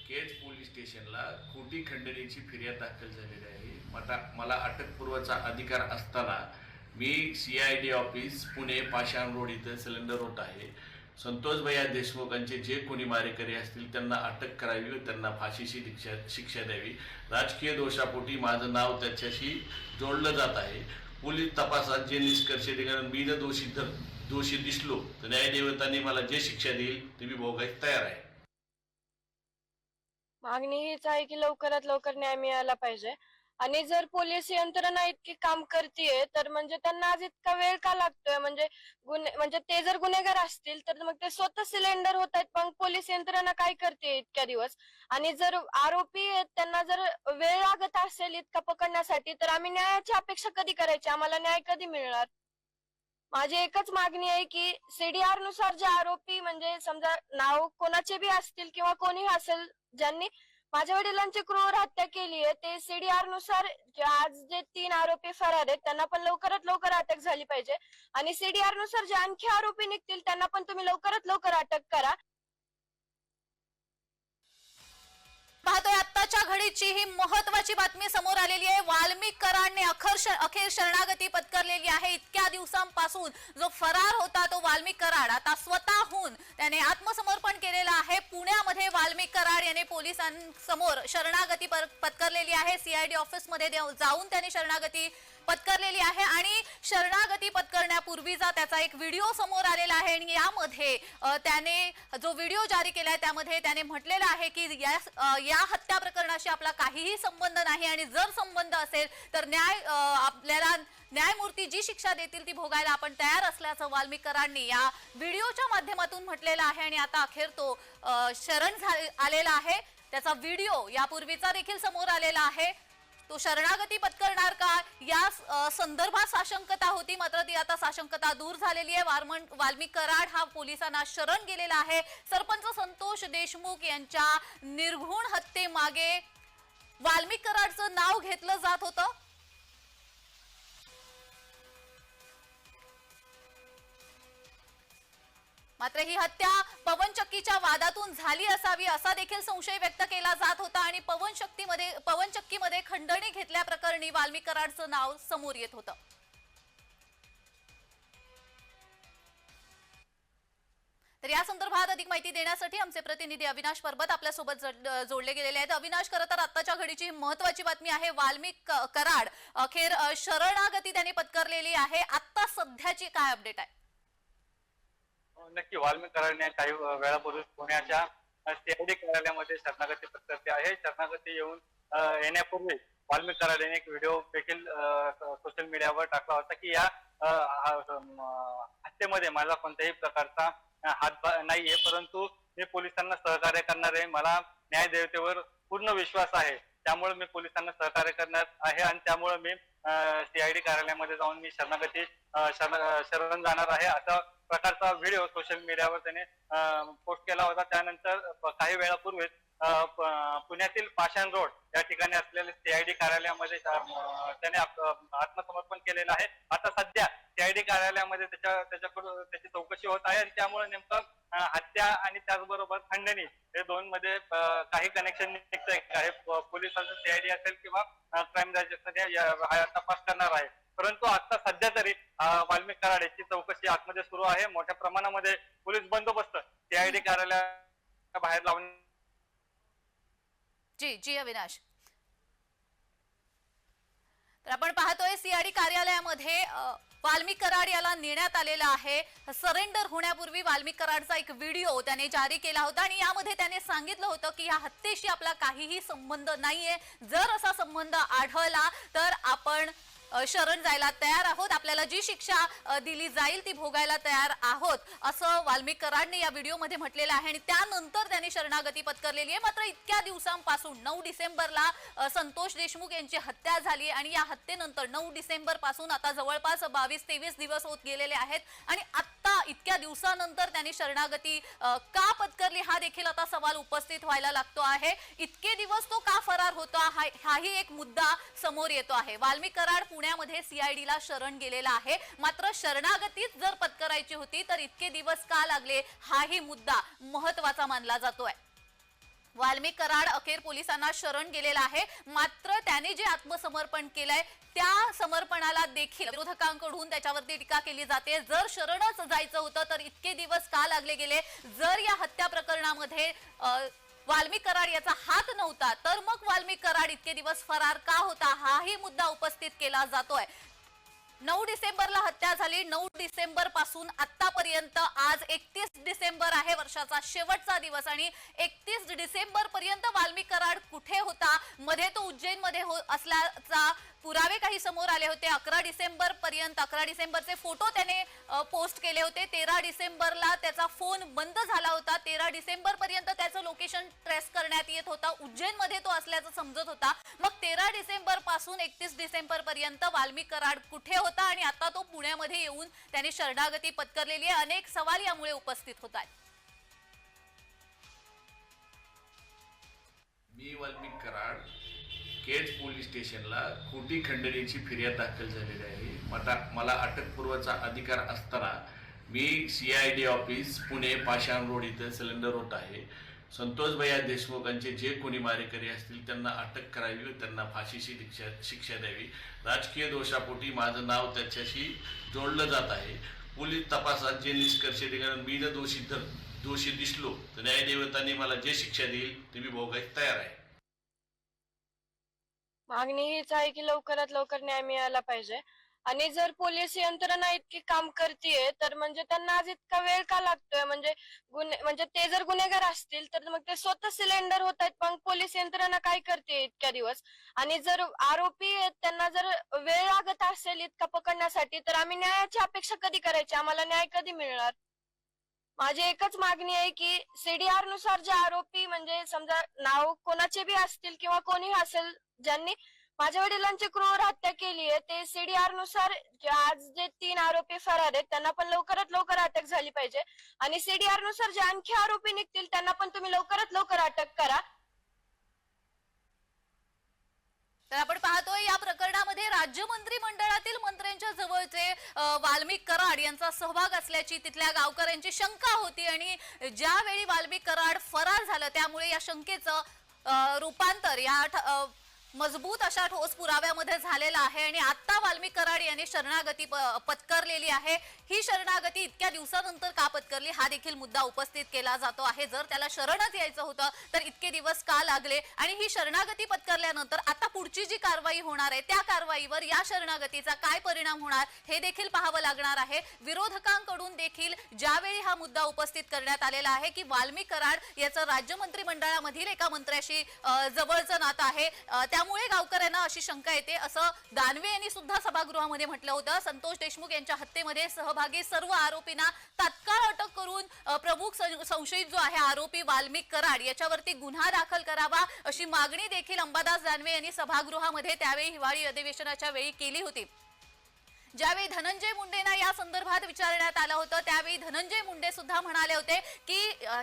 Kaij police स्टेशनला खोटी खंडणीची फिर्याद दाखल झालेली आहे. मला अटकपूर्वचा अधिकार असताना मी CID ऑफिस पुणे पाषाण रोड इथं सिलेंडर होत आहे. संतोष भैया देशमुखांचे जे कोणी मारेकरी असतील त्यांना अटक करावी व त्यांना फाशीची शिक्षा द्यावी. राजकीय दोषापोटी माझं नाव त्याच्याशी जोडलं जात आहे. पोलीस तपासात जे निष्कर्ष निघाले, मी जर दोषी दिसलो तर न्यायदेवतांनी मला जे शिक्षा देईल ते मी भोगायला तयार आहे. मागणी हीच आहे की लवकरात लवकर न्याय मिळाला पाहिजे. आणि जर पोलीस यंत्रणा इतकी काम करतीये तर म्हणजे त्यांना आज इतका वेळ का लागतोय? म्हणजे ते जर गुन्हेगार असतील तर मग ते स्वतः सिलेंडर होत आहेत, मग पोलीस यंत्रणा काय करते इतक्या दिवस? आणि जर आरोपी आहेत त्यांना जर वेळ लागत असेल इतका पकडण्यासाठी तर आम्ही न्यायाची अपेक्षा कधी करायची? आम्हाला न्याय कधी मिळणार? माझी एकच मागणी आहे की CDR नुसार जे आरोपी म्हणजे समजा नाव कोणाचे बी असतील किंवा कोणी असेल ज्यांनी माझ्या वडिलांची क्रूर हत्या केली आहे, ते CDR नुसार आज जे 3 आरोपी फरार आहेत त्यांना पण लवकरात लवकर अटक झाली पाहिजे. आणि CDR नुसार जे आणखी आरोपी निघतील त्यांना पण तुम्ही लवकरात लवकर अटक करा. पाहतोय आत्ताच्या घडीची ही महत्वाची बातमी समोर आलेली आहे. वाल्मिक कराडने अखेर शरणागती पत्करलेली आहे. इतक्या दिवसांपासून जो फरार होता तो वाल्मिक कराड आता स्वतःहून त्याने आत्मसमर्पण केलेलं आहे. पुण्यामध्ये वाल्मिक कराड याने पोलिसांसमोर शरणागती पत्करलेली आहे. CID ऑफिस मध्ये जाऊन त्याने शरणागती पत्करलेली आहे आणि शरणागती पत्करण्यापूर्वीचा त्याचा एक व्हिडिओ समोर आलेला आहे आणि यामध्ये त्याने जो व्हिडिओ जारी केलाय त्यामध्ये त्याने म्हटलेलं आहे की या हत्या प्रकरणाशी आपला काहीही संबंध नाही आणि जर संबंध असेल तर आपल्याला न्यायमूर्ती जी शिक्षा देतील ती भोगायला आपण तयार असल्याचं वाल्मिक कराडने या व्हिडिओच्या माध्यमातून म्हटलेलं आहे. आणि आता अखेर तो शरण आलेला आहे. त्याचा व्हिडिओ यापूर्वीचा देखील समोर आलेला आहे. तो शरणागती पत्करणार का या संदर्भात साशंकता होती, मात्र ती आता साशंकता दूर झालेली आहे. वाल्मिक कराड हा पोलिसांना शरण गेलेला आहे. सरपंच संतोष देशमुख यांच्या निर्घृण हत्येमागे वाल्मिक कराडचं नाव घेतलं जात होतं. मात्र ही हत्या पवनचक्कीच्या वादातून झाली असावी असा देखील संशय व्यक्त केला जात होता आणि पवनचक्कीमध्ये खंडणी घेतल्याप्रकरणी वाल्मिक कराडचं नाव समोर येत होतं. तर या संदर्भात अधिक माहिती देण्यासाठी आमचे प्रतिनिधी अविनाश परबत आपल्यासोबत जोडले गेलेले आहेत. अविनाश, खरं तर आताच्या घडीची महत्वाची बातमी आहे. वाल्मिक कराड अखेर शरणागती त्याने पत्करलेली आहे. आता सध्याची काय अपडेट आहे? नक्की वाल्मिक कराडने काही वेळापूर्वी पुण्याच्या CID कार्यालयामध्ये शरणागती पत्करली आहे. शरणागती येण्यापूर्वी वाल्मिक कराड यांनी एक व्हिडिओ देखील सोशल मीडियावर टाकला होता की या हत्येमध्ये माझा कोणत्याही प्रकारचा हात नाहीये, परंतु मी पोलिसांना सहकार्य करणार आहे. मला न्यायदेवतेवर पूर्ण विश्वास आहे, त्यामुळे मी पोलिसांना सहकार्य करणार आहे आणि त्यामुळे मी CID कार्यालयामध्ये जाऊन मी शरण जाणार आहे असा प्रकारचा व्हिडिओ सोशल मीडियावर त्याने पोस्ट केला होता. त्यानंतर काही वेळापूर्वीच पुण्यातील पाषाण रोड या ठिकाणी असलेल्या CID कार्यालयामध्ये त्याने आत्मसमर्पण केलेलं आहे. आता सध्या CID कार्यालयामध्ये त्याच्याकडून त्याची चौकशी होत आहे आणि त्यामुळे नेमकं हत्या आणि त्याचबरोबर खंडणी हे दोन मध्ये काही कनेक्शन निघतंय आहे. पोलिसांचं CID असेल किंवा क्राईम ब्रांच तपास करणार आहे. परंतु आता सध्या तरी वाल्मिक कराड याची चौकशी आतमध्ये सुरू आहे. मोठ्या प्रमाणामध्ये पोलीस बंदोबस्त CID कार्यालयाच्या बाहेर लावून जी अविनाश, तर आपण पाहतोय CID कार्यालयामध्ये वाल्मिक कराड याला नेण्यात आलेला आहे. सरेंडर होण्यापूर्वी वाल्मिक कराडचा एक व्हिडिओ त्याने जारी केला होता आणि यामध्ये त्याने सांगितलं होतं की या हत्येशी आपला काहीही संबंध नाहीये. जर असा संबंध आढळला तर आपण शरण जायला तयार आहोत, आपल्याला जी शिक्षा दिली जाईल ती भोगायला तयार आहोत असं वाल्मिक कराडने या व्हिडिओमध्ये म्हटलेलं आहे. आणि त्यानंतर त्यांनी शरणागती पत्करलेली आहे. मात्र इतक्या दिवसांपासून 9 डिसेंबरला संतोष देशमुख यांची हत्या झाली आणि या हत्येनंतर 9 डिसेंबर पासून आता जवळपास 22-23 दिवस होत गेलेले आहेत आणि आता इतक्या दिवसानंतर त्यांनी शरणागती का पत्करली हा देखील आता सवाल उपस्थित व्हायला लागतो आहे. इतके दिवस तो का फरार होता हाही एक मुद्दा समोर येतो आहे. वाल्मिक कराड पुण्यामध्ये CID ला शरण गेलेला आहे, मात्र शरणागतीच जर पत्करायची होती तर इतके दिवस का लागले हाही मुद्दा महत्वाचा मानला जातोय. वाल्मिक कराड अखेर पोलिसांना शरण गेलेला आहे. मात्र त्याने जे आत्मसमर्पण केलंय त्या समर्पणाला देखील विरोधकांकडून त्याच्यावरती टीका केली जाते. जर शरणच जायचं होतं तर इतके दिवस का लागले गेले? जर या हत्या प्रकरणामध्ये वाल्मिक कराड याचा हात नव्हता तर मग वाल्मिक कराड इतके दिवस फरार का होता? हाही मुद्दा उपस्थित केला जातोय. 9 डिसेंबरला हत्या झाली. 9 डिसेंबर पासून आतापर्यंत आज 31 डिसेंबर आहे, वर्षाचा शेवटचा दिवस, आणि 31 डिसेंबर पर्यंत वाल्मिक कराड कुठे होता? मध्ये तो उज्जैन मध्ये असल्याचा पुरावे काही समोर आले होते. 11 डिसेंबर पर्यंत 11 डिसेंबरचे फोटो त्याने पोस्ट केले होते. 13 डिसेंबरला त्याचा फोन बंद झाला होता. 13 डिसेंबर पर्यंत त्याचं लोकेशन ट्रेस करण्यात येत होता. उज्जैन मध्ये तो असल्याचं समजत होता. मग 13 डिसेंबर पासून 31 डिसेंबर पर्यंत वाल्मिक कराड कुठे होता आणि आता तो पुण्यामध्ये येऊन त्याने शरणागती पत्करलेली आहे. अनेक सवाल यामुळे उपस्थित होत आहेत. मी वाल्मिक कराड केज पोलीस स्टेशनला खोटी खंडणीची फिर्याद दाखल झालेली आहे. मला अटकपूर्वचा अधिकार असताना मी CID ऑफिस पुणे पाषाण रोड इथं सिलेंडर होत आहे. संतोष भैया देशमुखांचे जे कोणी मारेकरी असतील त्यांना अटक करावी व त्यांना फाशीची शिक्षा द्यावी. राजकीय दोषापोटी माझं नाव त्याच्याशी जोडलं जात आहे. पोलीस तपासात जे निष्कर्ष निघाले, मी जर दोषी दिसलो तर न्यायदेवतांनी मला जे शिक्षा देईल ते मी भोगायला तयार आहे. मागणी हीच आहे की लवकरात लवकर न्याय मिळाला पाहिजे. आणि जर पोलीस यंत्रणा इतकी काम करतीये तर म्हणजे त्यांना आज इतका वेळ का लागतोय? म्हणजे ते जर गुन्हेगार असतील तर मग ते स्वतः सिलेंडर होत आहेत, पण पोलीस यंत्रणा काय करते इतक्या दिवस? आणि जर आरोपी त्यांना जर वेळ लागत असेल इतका पकडण्यासाठी तर आम्ही न्यायाची अपेक्षा कधी करायची? आम्हाला न्याय कधी मिळणार? माझी एकच मागणी आहे की CDR नुसार जे आरोपी, म्हणजे समजा नाव कोणाचे बी असतील किंवा कोणी असेल ज्यांनी माझ्या वडिलांची क्रूर हत्या केली आहे, ते CDR नुसार आज जे 3 आरोपी फरार आहेत त्यांना पण लवकरात लवकर अटक झाली पाहिजे. आणि CDR नुसार जे आणखी आरोपी निघतील त्यांना पण तुम्ही लवकरात लवकर अटक करा. तर आपण पाहतोय या प्रकरणामध्ये राज्य मंत्रिमंडळातील मंत्र्यांच्या जवळचे वाल्मिक कराड यांचा सहभाग असल्याची तिथल्या गावकऱ्यांची शंका होती. आणि ज्यावेळी वाल्मिक कराड फरार झालं त्यामुळे या शंकेचं रूपांतर या मजबूत अशा ठोस पुराव्यामध्ये झालेला आहे. आणि आता वाल्मिक कराड यांनी शरणागती पत्करलेली आहे. ही शरणागती इतक्या दिवसानंतर का पत्करली हा देखील मुद्दा उपस्थित केला जातो आहे. जर त्याला शरणच यायचं होतं तर इतके दिवस का लागले? आणि ही शरणागती पत्करल्यानंतर आता पुढची जी कारवाई होणार आहे त्या कारवाईवर या शरणागतीचा काय परिणाम होणार हे देखील पाहावं लागणार आहे. विरोधकांकडून देखील ज्यावेळी हा मुद्दा उपस्थित करण्यात आलेला आहे की वाल्मिक कराड याचं राज्य मंत्रिमंडळामधील एका मंत्र्याशी जवळचं नातं आहे, त्यामुळे गावकऱ्यांना अशी शंका येते असं दानवे यांनी सुद्धा सभागृहामध्ये म्हटलं होतं. संतोष देशमुख यांच्या हत्येमध्ये सहभागी सर्व आरोपींना तात्काळ अटक करून प्रमुख संशयित जो आहे आरोपी वाल्मिक कराड याच्यावरती गुन्हा दाखल करावा अशी मागणी देखील अंबादास दानवे यांनी सभागृहामध्ये त्यावेळी हिवाळी अधिवेशनाच्या वेळी केली होती. ज्यावेळी धनंजय मुंडेंना या संदर्भात विचारण्यात आलं होतं त्यावेळी धनंजय मुंडे सुद्धा म्हणाले होते की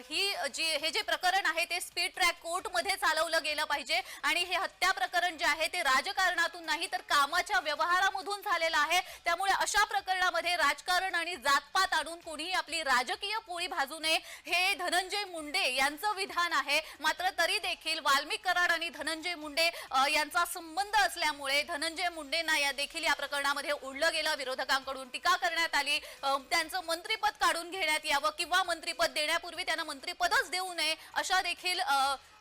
हे जे प्रकरण आहे ते स्पीड ट्रॅक कोर्ट मध्ये चालवलं गेलं पाहिजे आणि हे हत्या प्रकरण जे आहे ते राजकारणातून नाही तर कामाच्या व्यवहारामधून झालेलं आहे. त्यामुळे अशा प्रकरणामध्ये राजकारण आणि जातपात आणून कोणीही आपली राजकीय पोळी भाजू नये हे धनंजय मुंडे यांचं विधान आहे. मात्र तरी देखील वाल्मिक कराड आणि धनंजय मुंडे यांचा संबंध असल्यामुळे धनंजय मुंडेंना या देखील या प्रकरणामध्ये ओढलं गेलं. विरोधकांकडून टीका करण्यात आली, त्यांचं मंत्रिपद काढून घेण्यात यावं किंवा मंत्रिपद देण्यापूर्वी त्यांना मंत्रिपदच देऊ नये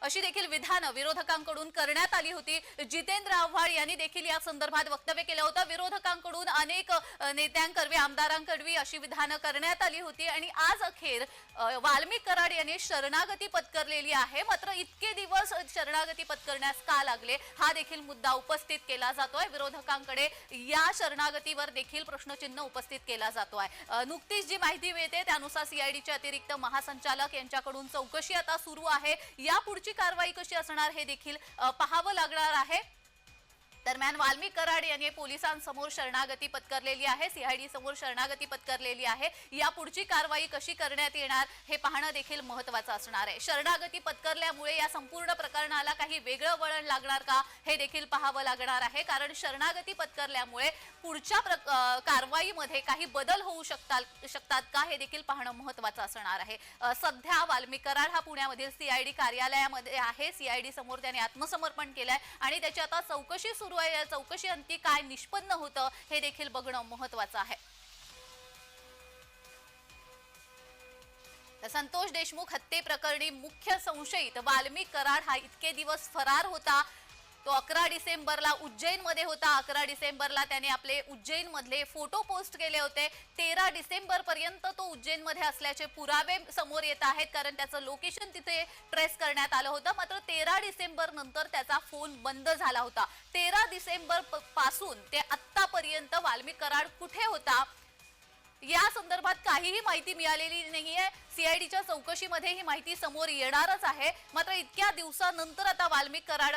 अशी देखील विधानं विरोधकांकडून करण्यात आली होती. जितेंद्र आव्हाड यांनी देखील या संदर्भात वक्तव्य केलं होतं. विरोधकांकडून अनेक नेत्यांकरवी आमदारांकडवी अशी विधानं करण्यात आली होती. आणि आज अखेर वाल्मिक कराड यांनी शरणागती पत्करलेली आहे. मात्र इतके दिवस शरणागती पत्करण्यास का लागले हा देखील मुद्दा उपस्थित केला जातोय. विरोधकांकडे या शरणागतीवर देखील प्रश्नचिन्ह उपस्थित केला जातो आहे. नुकतीच जी माहिती मिळते त्यानुसार CIDचे अतिरिक्त महासंचालक यांच्याकडून चौकशी आता सुरू आहे. या पुढची कारवाई कशी असणार हे देखील पाहावं लागणार आहे. दरम्यान वाल्मिक कराड यांनी पोलिसांसमोर शरणागती पत्करलेली आहे, सीआयडी समोर शरणागती पत्करलेली आहे. या पुढची कारवाई कशी करण्यात येणार हे पाहणं देखील महत्त्वाचं असणार आहे. शरणागती पत्करल्यामुळे या संपूर्ण प्रकरणाला काही वेगळं वळण लागणार का हे देखील पाहावं लागणार आहे, कारण शरणागती पत्करल्यामुळे पुढच्या कारवाईमध्ये काही बदल होऊ शकतात का हे देखील पाहणं महत्त्वाचं असणार आहे. सध्या वाल्मिक कराड हा पुण्यामधील सीआयडी कार्यालयामध्ये आहे. सीआयडी समोर त्याने आत्मसमर्पण केलंय आणि त्याची आता चौकशी सुरू आहे. या चौकशी अंती काय निष्पन्न होतं हे देखील बघणं महत्त्वाचं आहे. संतोष देशमुख हत्येप्रकरणी मुख्य संशयित वाल्मिक कराड हा इतके दिवस फरार होता. तो 11 डिसेंबरला उज्जैनमध्ये होता. 11 डिसेंबरला त्याने आपले उज्जैन मधले फोटो पोस्ट केले होते. 13 डिसेंबर पर्यंत तो उज्जैनमध्ये असल्याचे पुरावे समोर येत आहेत, कारण त्याचं लोकेशन तिथे ट्रेस करण्यात आलं होतं. मात्र 13 डिसेंबर नंतर त्याचा फोन बंद झाला होता. 13 डिसेंबर पासून ते आतापर्यंत वाल्मिक कराड कुठे होता या संदर्भात काहीही माहिती मिळालेली नाहीये. सीआयडीच्या चौकशीमध्ये ही माहिती समोर येणारच आहे. मात्र इतक्या दिवसानंतर आता वाल्मिक कराड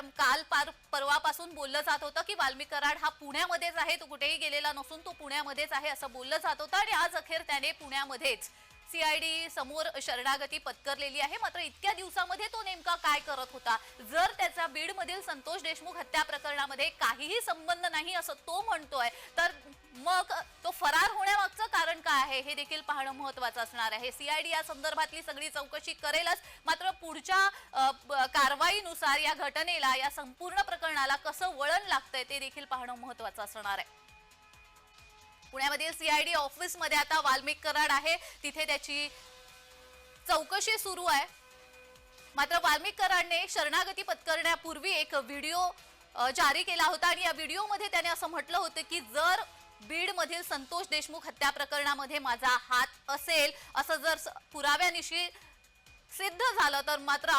परवापासून बोललं जात होतं की वाल्मिक कराड हा पुण्यामध्येच आहे, तो कुठेही गेलेला नसून तो पुण्यामध्येच आहे असं बोललं जात होतं आणि आज अखेर त्याने पुण्यामध्येच सीआयडी समोर शरणागती पत्करलेली आहे. मात्र इतक्या दिवसामध्ये तो नेमका काय करत होता? जर त्याचा बीडमधील संतोष देशमुख हत्या प्रकरणामध्ये काहीही संबंध नाही असं तो म्हणतोय, तर मग तो फरार होण्यामागचं कारण काय आहे हे देखील पाहणं महत्त्वाचं असणार आहे. सीआयडी या संदर्भातली सगळी चौकशी करेलच, मात्र पुढच्या कारवाईनुसार या घटनेला, या संपूर्ण प्रकरणाला कसं वळण लागतंय ते देखील पाहणं महत्त्वाचं असणार आहे. पुण्यामधील सीआयडी ऑफिसमध्ये आता वाल्मिक कराड आहे, तिथे त्याची चौकशी सुरू आहे. मात्र वाल्मिक कराडने शरणागती पत्करण्यापूर्वी एक व्हिडिओ जारी केला होता आणि या व्हिडिओमध्ये त्याने असं म्हटलं होतं की जर बीडमधील संतोष देशमुख हत्या प्रकरणामध्ये माझा हात असेल असं जर पुराव्यानिशी सिद्ध झालं तर मात्र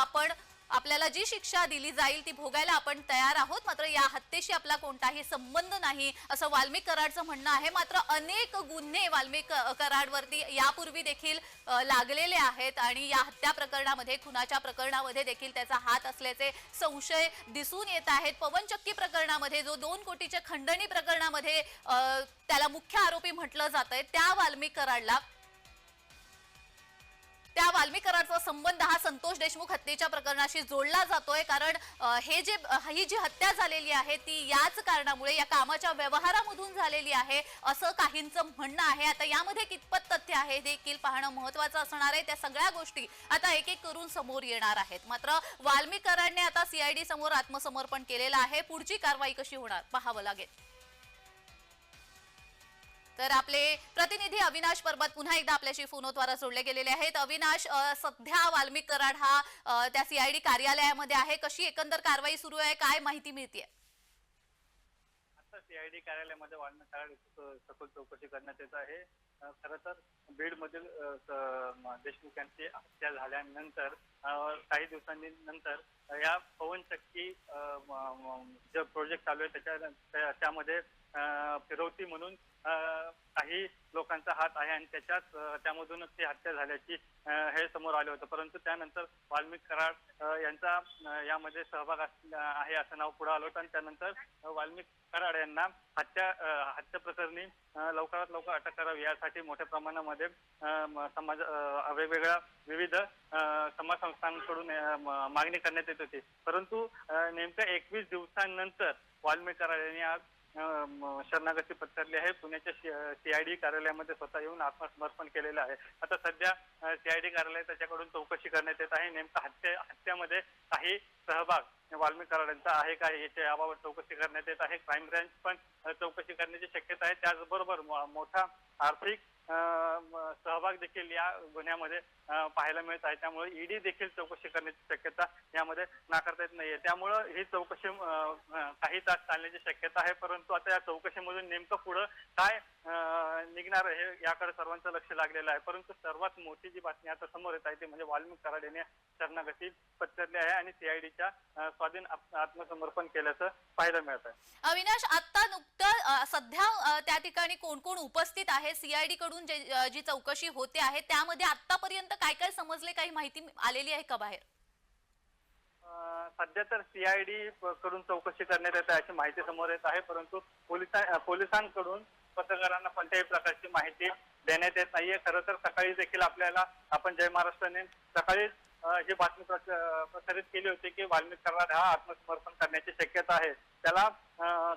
आपल्याला जी शिक्षा दिली जाईल ती भोगायला आपण तयार आहोत. मात्र या हत्येशी आपला कोणताही संबंध नाही असं वाल्मिक कराडचं म्हणणं आहे. मात्र अनेक गुन्हे वाल्मिक कराडवरती यापूर्वी देखील लागलेले आहेत आणि या हत्या प्रकरणामध्ये, खुनाच्या प्रकरणामध्ये देखील त्याचा हात असल्याचे संशय दिसून येत आहेत. पवनचक्की प्रकरणामध्ये, जो 2 कोटीच्या खंडणी प्रकरणामध्ये त्याला मुख्य आरोपी म्हटलं जातंय, त्या वाल्मिक कराडचा संबंध हा संतोष देशमुख हत्येच्या प्रकरणाशी जोडला जातोय, कारण ही जी हत्या झालेली आहे ती याच कारणामुळे, या कामाच्या व्यवहारामधून झालेली आहे असं काहींचं म्हणणं आहे. आता यामध्ये कितपत तथ्य आहे देखील पाहणं महत्त्वाचं असणार आहे. त्या सगळ्या गोष्टी आता एक एक करून समोर येणार आहेत. मात्र वाल्मिक कराडने आता सीआयडी समोर आत्मसमर्पण केलेलं आहे. पुढची कारवाई कशी होणार पाहावं लागेल. तर आपले प्रतिनिधी अविनाश परबत पुन्हा एकदा आपल्याशी फोनद्वारे जोडले गेलेले आहेत. अविनाश, सध्या वाल्मिक कराड हा त्या सीआयडी कार्यालयामध्ये आहे. कशी एकंदर कारवाई सुरू आहे, काय माहिती मिळते? आता सीआयडी कार्यालयामध्ये वाल्मिक कराड सखोल चौकशी करण्यात येत आहे. खरं तर बीडमधील देशमुख यांची हत्या झाल्यानंतर काही दिवसांनी नंतर या पवनचक्की जे प्रोजेक्ट चालू आहे त्यामध्ये फिरवती म्हणून काही लोकांचा हात आहे आणि त्यामधूनच ती हत्या झाल्याची हे समोर आले होतं. परंतु त्यानंतर वाल्मिक कराड यांचा यामध्ये सहभाग आहे असं नाव पुढे आलं होतं आणि त्यानंतर वाल्मिक कराड यांना हत्या प्रकरणी लवकरात लवकर अटक करावी यासाठी मोठ्या प्रमाणामध्ये वेगवेगळ्या विविध समाज संस्थांकडून मागणी करण्यात येत होती. परंतु नेमक्या 21 दिवसांनंतर वाल्मिक कराड यांनी आज शरणागती पत्करली आहे. पुण्याच्या सीआयडी कार्यालयामध्ये स्वतः येऊन आत्मसमर्पण केलेलं आहे. आता सध्या सीआयडी कार्यालय त्याच्याकडून चौकशी करण्यात येत आहे. नेमका हत्यामध्ये काही सहभाग वाल्मिक कराड यांचा आहे का याबाबत चौकशी करण्यात येत आहे. क्राईम ब्रँच पण चौकशी करण्याची शक्यता आहे. त्याचबरोबर मोठा आर्थिक सहभाग देखील या गुन्ह्यामध्ये पाहायला मिळत आहे. त्यामुळे ईडी देखील चौकशी करण्याची शक्यता यामध्ये नाकारता येत नाहीये. त्यामुळं ही चौकशी काही तास चालण्याची शक्यता आहे. परंतु आता या चौकशीमधून नेमकं पुढं काय निघणार हे याकडे सर्वांचं लक्ष लागलेलं आहे. परंतु सर्वात मोठी जी बातमी आता समोर येत आहे ती म्हणजे वाल्मिक कराड यांनी शरणागती पत्करली आहे आणि सीआयडीच्या स्वाधीन आत्मसमर्पण केल्याचं पाहायला मिळत आहे. अविनाश, आता नुकतं सध्या त्या ठिकाणी कोण कोण उपस्थित आहे? सीआयडी कडून जी चौकशी होते आहे त्यामध्ये आतापर्यंत काय काय समजले, काही माहिती आलेली आहे का बाहेर? सध्या तर CID कडून चौकशी करण्यात येते अशी माहिती समोर येत आहे, परंतु पोलिसांकडून पत्रकारांना कोणत्याही प्रकारची माहिती देण्यात येत नाहीये. खरं तर सकाळी देखील आपण जय महाराष्ट्राने सकाळीच ही बातमी प्रसारित केली होती की वाल्मिक कराड हा आत्मसमर्पण करण्याची शक्यता आहे. त्याला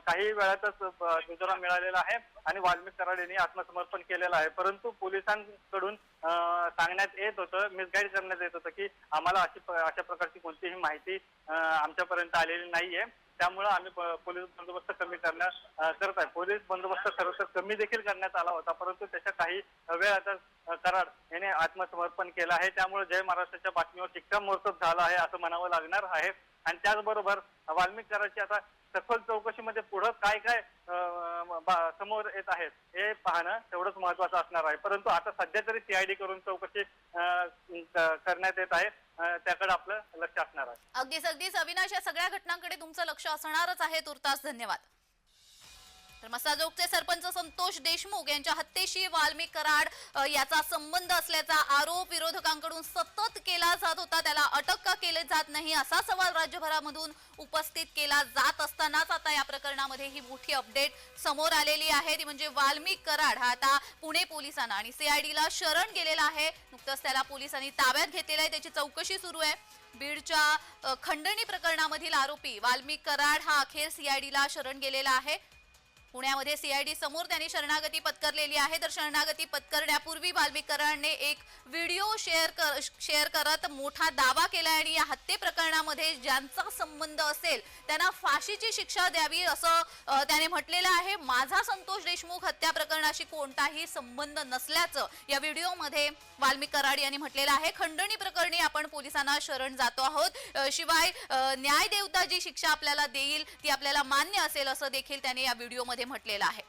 काही वेळातच दुजोरा मिळालेला आहे आणि वाल्मिक कराड यांनी आत्मसमर्पण केलेलं आहे. परंतु पोलिसांकडून सांगण्यात येत होतं, मिसगाईड करण्यात येत होतं की आम्हाला अशा प्रकारची कोणतीही माहिती आमच्यापर्यंत आलेली नाहीये. त्यामुळे आम्ही पोलीस बंदोबस्त कमी करत आहे. पोलीस बंदोबस्त खरं तर कमी देखील करण्यात आला होता, परंतु त्याच्या काही वेळातच कराड याने आत्मसमर्पण केलं आहे. त्यामुळे जय महाराष्ट्राच्या बातमीवर शिक्कामोर्तब झाला आहे असं म्हणावं लागणार आहे. आणि त्याचबरोबर वाल्मिक कराडची आता सखोल चौकशीमध्ये पुढं काय समोर येत आहेत हे पाहणं तेवढंच महत्वाचं असणार आहे. परंतु आता सध्या तरी CID करून चौकशी करण्यात येत आहे, त्याकडे आपलं लक्ष असणार आहे. अगदीच अविनाश, या सगळ्या घटनांकडे तुमचं लक्ष असणारच आहे. तुर्तास धन्यवाद. तर मसाजोगचे सरपंच संतोष देशमुख यांच्या हत्येशी वाल्मिक कराड याचा संबंध असल्याचा आरोप विरोधकांकडून सतत केला जात होता. त्याला अटक का केली जात नाही असा सवाल राज्यभरामधून उपस्थित केला जात असतानाच आता या प्रकरणामध्ये ही मोठी अपडेट समोर आलेली आहे. ती म्हणजे वाल्मिक कराड हा आता पुणे पोलिसांना आणि CIDला शरण गेलेला आहे. नुकतंच त्याला पोलिसांनी ताब्यात घेतलेला आहे, त्याची चौकशी सुरू आहे. बीडच्या खंडणी प्रकरणामधील आरोपी वाल्मिक कराड हा अखेर CIDला शरण गेलेला आहे. पुण्यामध्ये CID समोर त्यांनी शरणागती पत्करलेली आहे. तर शरणागती पत्करण्यापूर्वी वाल्मिक कराडने एक व्हिडिओ शेअर करत मोठा दावा केला आणि या हत्ये प्रकरणामध्ये ज्यांचा संबंध असेल त्यांना फाशीची शिक्षा द्यावी असं त्याने म्हटलेलं आहे. माझा संतोष देशमुख हत्या प्रकरणाशी कोणताही संबंध नसल्याचं या व्हिडिओमध्ये वाल्मिक कराड यांनी म्हटलेलं आहे. खंडणी प्रकरणी आपण पोलिसांना शरण जातो आहोत, शिवाय न्याय देवता जी शिक्षा आपल्याला देईल ती आपल्याला मान्य असेल असं देखील त्याने या व्हिडिओमध्ये म्हटलेलं आहे.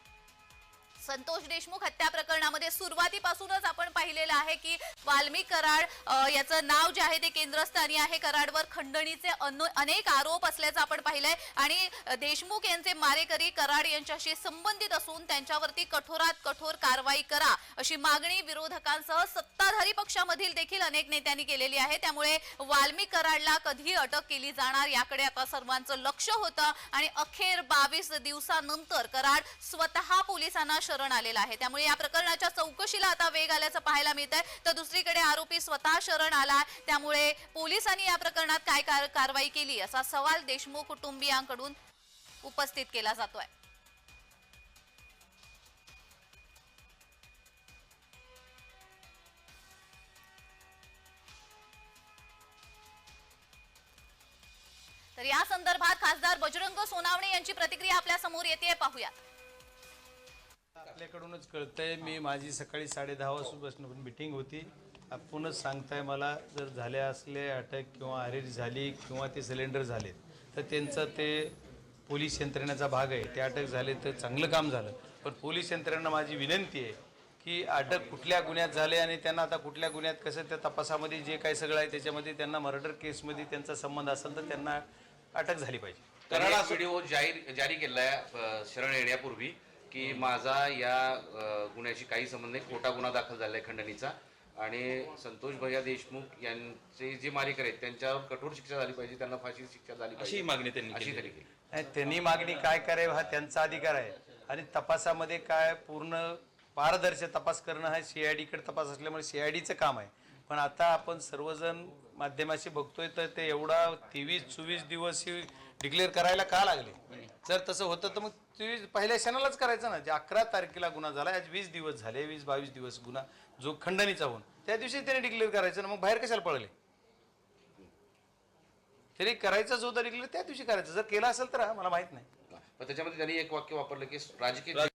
संतोष देशमुख हत्या प्रकरणामध्ये सुरुवातीपासूनच आपण पाहिलेलं आहे की वाल्मिक कराड याचं नाव जे आहे ते केंद्रस्थानी आहे. कराडवर खंडणीचे अनेक आरोप असल्याचं आपण पाहिलंय आणि देशमुख यांचे मारेकरी कराड यांच्याशी संबंधित असून त्यांच्यावरती कठोरात कठोर कारवाई करा अशी मागणी विरोधकांसह सत्ताधारी पक्षामधील देखील अनेक नेत्यांनी केलेली आहे. त्यामुळे वाल्मिक कराडला कधी अटक केली जाणार याकडे आता सर्वांचं लक्ष होतं आणि अखेर 22 दिवसानंतर कराड स्वतः पोलिसांना शरण आलेला आहे. त्यामुळे या प्रकरणाच्या चौकशीला आता वेग आल्याचं पाहायला मिळत आहे. तर दुसरीकडे आरोपी स्वतः शरण आला, त्यामुळे पोलिसांनी या प्रकरणात काय कारवाई केली असा सवाल देशमुख कुटुंबियांकडून उपस्थित केला जातोय. तर या संदर्भात खासदार बजरंग सोनावणे यांची प्रतिक्रिया आपल्या समोर येते, पाहूयात. आपल्याकडूनच कळतंय. मी माझी सकाळी 10:30 वाजतापासून मीटिंग होती. आपणच सांगताय मला जर झाले असले अटक किंवा अरेस्ट झाली किंवा ते सिलेंडर झाले तर त्यांचं ते पोलीस यंत्रणेचा भाग आहे. ते अटक झाले तर चांगलं काम झालं, पण पोलीस यंत्रणेला माझी विनंती आहे की अटक कुठल्या गुन्ह्यात झाले आणि त्यांना आता कुठल्या गुन्ह्यात कसं त्या तपासामध्ये जे काही सगळं आहे त्याच्यामध्ये त्यांना मर्डर केसमध्ये त्यांचा संबंध असेल तर त्यांना अटक झाली पाहिजे. कराडा व्हिडिओ जारी केला आहे शरण येण्यापूर्वी की माझा या गुन्ह्याशी काही संबंध नाही, खोटा गुन्हा दाखल झाला आहे खंडणीचा आणि संतोष भैया देशमुख यांचे जे मारेकरी आहेत त्यांच्यावर कठोर शिक्षा झाली पाहिजे, त्यांना फाशीची शिक्षा झाली पाहिजे अशी मागणी त्यांनी अशी केली. नाही, त्यांनी मागणी काय करावी हा त्यांचा अधिकार आहे आणि तपासामध्ये काय पूर्ण पारदर्शक तपास करणं हा CIDकडे तपास असल्यामुळे CIDचं काम आहे. पण आता आपण सर्वजण माध्यमाशी बघतोय तर ते एवढा 23-24 दिवस डिक्लेअर करायला का लागले? जर तसं होतं तर मग पहिल्या क्षणालाच करायचं ना. जे 11 तारखेला गुन्हा झाला, आज 20 दिवस झाले, 20-22 दिवस गुन्हा जो खंडणीचा होऊन त्या दिवशी त्याने डिक्लेअर करायचं ना. मग बाहेर कशाला पळले? तरी करायचंच होतं डिक्लेअर त्या दिवशी करायचं. जर केलं असेल तर मला माहित नाही. पण त्याच्यामध्ये त्यांनी एक वाक्य वापरलं की राजकीय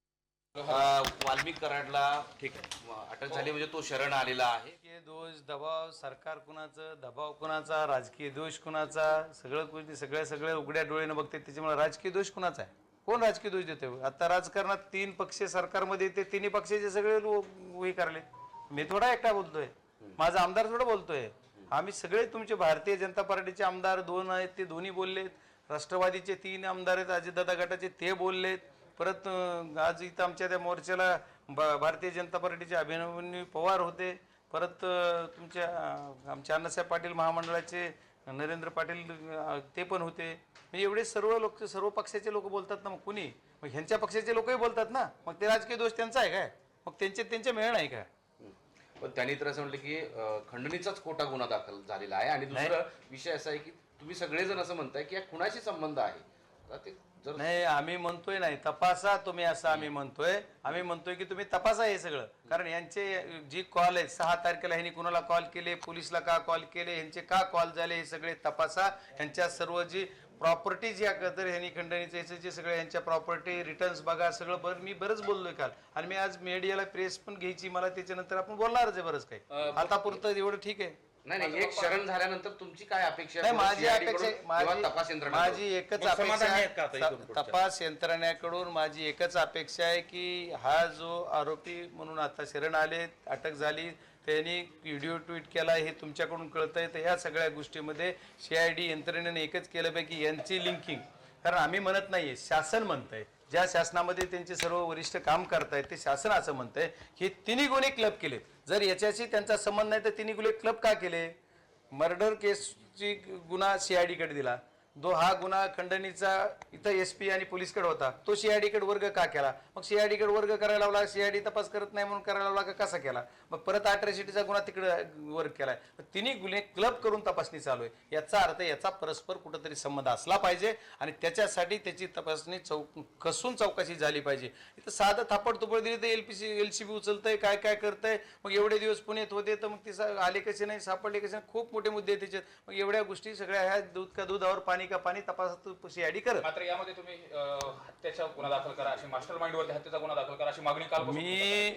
वाल्मिक कराडला ठीक आहे अटक झाली म्हणजे तो शरण आलेला आहे. राजकीय दोष, दबाव, सरकार कुणाचं, दबाव कुणाचा, राजकीय दोष कुणाचा, सगळं उघड्या डोळ्यानं बघते. त्याच्यामुळे राजकीय दोष कुणाचा आहे? कोण राजकीय दोष देते? आता राजकारणात 3 पक्ष सरकारमध्ये येते, 3 पक्षाचे सगळे हे करले. मी थोडा एकटा बोलतोय, माझा आमदार थोडा बोलतोय. आम्ही सगळे तुमचे भारतीय जनता पार्टीचे आमदार 2 आहेत ते दोन्ही बोललेत. राष्ट्रवादीचे 3 आमदार आहेत अजितदादा गटाचे ते बोललेत. परत आज इथं आमच्या त्या मोर्चाला भारतीय जनता पार्टीचे अभिमन्यू पवार होते. परत तुमच्या आमचे अण्णासाहेब पाटील महामंडळाचे नरेंद्र पाटील ते पण होते. म्हणजे एवढे सर्व पक्षाचे लोक बोलतात ना, मग कुणी मग ह्यांच्या पक्षाचे लोकही बोलतात ना, मग ते राजकीय दोष त्यांचा आहे काय? मग त्यांचे मिळणं आहे काय? पण त्यांनी तर असं म्हटलं की खंडणीचाच खोटा गुन्हा दाखल झालेला आहे आणि दुसरा विषय असा आहे की तुम्ही सगळेजण असं म्हणताय की या खुनाशी संबंध आहे. आता ते जर नाही, आम्ही म्हणतोय नाही तपासा तुम्ही, असं आम्ही म्हणतोय की तुम्ही तपासा हे सगळं. कारण यांचे जी कॉल आहेत 6 तारखेला ह्यांनी कुणाला कॉल केले, पोलिसला का कॉल केले, ह्यांचे का कॉल झाले, हे सगळे तपासा. ह्यांच्या सर्व जी प्रॉपर्टी जी तर ह्यांनी खंडणीचे जे सगळे यांच्या प्रॉपर्टी रिटर्न्स बघा सगळं. मी बरंच बोललोय काल आणि मी आज मीडियाला प्रेस पण घ्यायची मला, त्याच्यानंतर आपण बोलणारच आहे बरंच काही. आता पुरतं एवढं ठीक आहे. नाही एक शरण झाल्यानंतर तुमची काय अपेक्षा नाही, आहे? माझी CID अपेक्षा कडून किंवा तपास यंत्रणेकडून? माझी एकच अपेक्षा आहे, तपास यंत्रणेकडून माझी एकच अपेक्षा आहे की हा जो आरोपी म्हणून आता शरण आले, अटक झाली, त्यांनी व्हिडिओ ट्विट केला हे तुमच्याकडून कळतंय, तर ह्या सगळ्या गोष्टीमध्ये CID यंत्रणेने एकच केलं पाहिजे की यांची लिंकिंग. कारण आम्ही म्हणत नाहीये, शासन म्हणतंय. ज्या शासनामध्ये त्यांचे सर्व वरिष्ठ काम करतायत ते शासन असं म्हणतंय की तिन्ही गुन्हे क्लब केलेत. जर याच्याशी त्यांचा संबंध नाही तर तिन्ही गुन्हे क्लब का केले? मर्डर केसची गुन्हा CID कडे दिला, हा गुन्हा खंडणीचा इथं SP आणि पोलीसकडे होता, तो CID कडे वर्ग का केला? मग CID कडे वर्ग करायला लावला, CID तपास करत नाही म्हणून करायला लावला का कसा केला? मग परत अॅट्रॉसिटीचा गुन्हा तिकडे वर्ग केलाय. तिन्ही गुन्हे क्लब करून तपासणी चालू आहे. याचा अर्थ याचा परस्पर कुठंतरी संबंध असला पाहिजे आणि त्याच्यासाठी त्याची तपासणी कसून चौकशी झाली पाहिजे. इथं साधं थापड तुपड दिली तर LCB उचलतंय, काय काय करतंय. मग एवढे दिवस पुण्यात होते तर मग ते आले कसे नाही, सापडले कसे नाही, खूप मोठे मुद्दे त्याच्यात. मग एवढ्या गोष्टी सगळ्या ह्या दूध का दुधावर पाणी का पाणी तपासात CID करत. मात्र यामध्ये तुम्ही हत्येचा गुन्हा दाखल करा, अशी मास्टर माइंड वरती हत्येचा गुन्हा दाखल करा अशी मागणी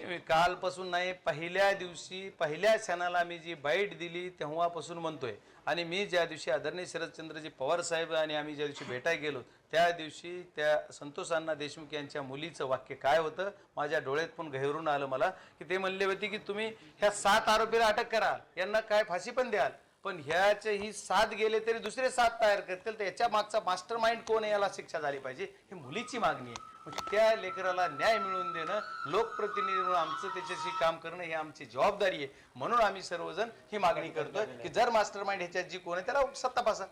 मी कालपासून नाही, पहिल्या दिवशी पहिल्या क्षणाला मी जी बाईट दिली तेव्हापासून म्हणतोय. आणि मी ज्या दिवशी आदरणीय शरदचंद्रजी पवार साहेब आणि आम्ही ज्या दिवशी भेटायला गेलो त्या दिवशी त्या संतोष अण्णा देशमुख यांच्या मुलीचं वाक्य काय होतं माझ्या डोळ्यात पण गहिरून आलं मला, की ते म्हणले होते की तुम्ही ह्या 7 आरोपीला अटक करा, यांना काय फाशी पण द्याल, पण ह्याचे ही 7 गेले तरी दुसरे 7 तयार करतील, तर याच्या मागचा मास्टर माइंड कोण आहे याला शिक्षा झाली पाहिजे, ही मुलीची मागणी आहे. मग त्या लेकराला न्याय मिळवून देणं, लोकप्रतिनिधी म्हणून आमचं त्याच्याशी काम करणं ही आमची जबाबदारी आहे. म्हणून आम्ही सर्वजण ही मागणी करतोय की जर मास्टर माइंड ह्याच्यात जी कोण आहे त्याला सत्ता तपासा.